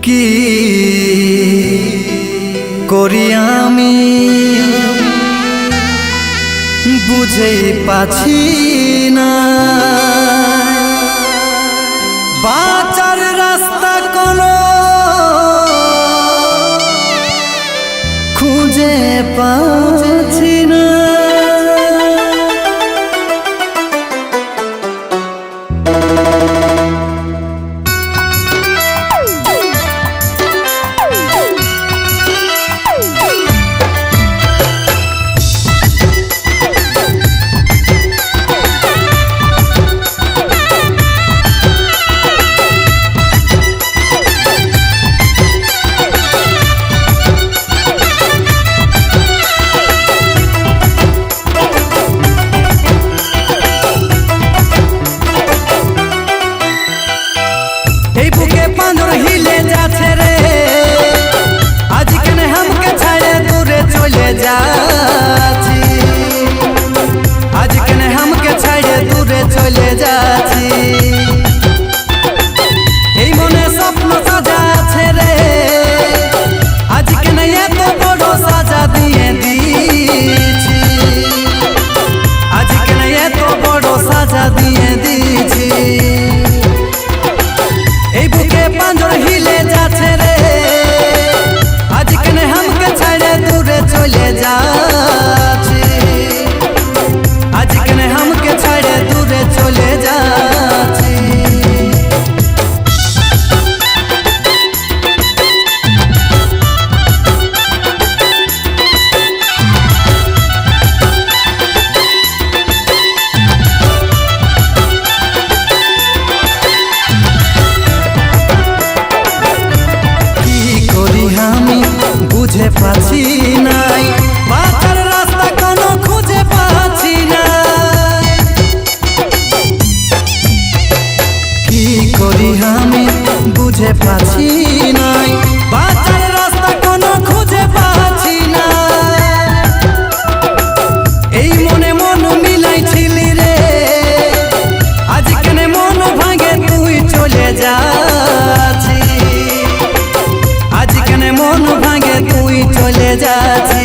কি করি আমি বুঝেই পাচ্ছি না, বাঁচার রাস্তা কোনো খুঁজে পাচ্ছি না। এই বুকে পাঁজর হিলে যাচ্ছে রে, আজ কেন हमके ছাড়ে দূরে চলে যাচ্ছি, আজ কেন हमके ছাড়ে দূরে চলে যাচ্ছি। এই মনে স্বপ্ন সাজা আছে রে, আজ কেন এত বড় সাজা দিয়ে দিয়েছি, আজ কেন এত বড় সাজা দিয়ে দিয়েছি। এই বুকে পাঁজর হিলে যাচ্ছে রে, আজ কেন हमके ছাড়ে দূরে চলে যাচ্ছি, আজ কেন हमके ছাড়ে দূরে চলে যাচ্ছি। বুঝে পাচ্ছি নাই, বাঁচার রাস্তা কোনো খুঁজে পাচ্ছি না। কি করি আমি বুঝে পাচ্ছি নাই, বাঁচার রাস্তা কোনো খুঁজে পাচ্ছি না। এই মনে মন মিলাইছিলি রে, আজ কেন মন ভাঙে তুই চলে যাচ্ছি, আজ কেন মন ভাঙে তুই চলে যাচ্ছি।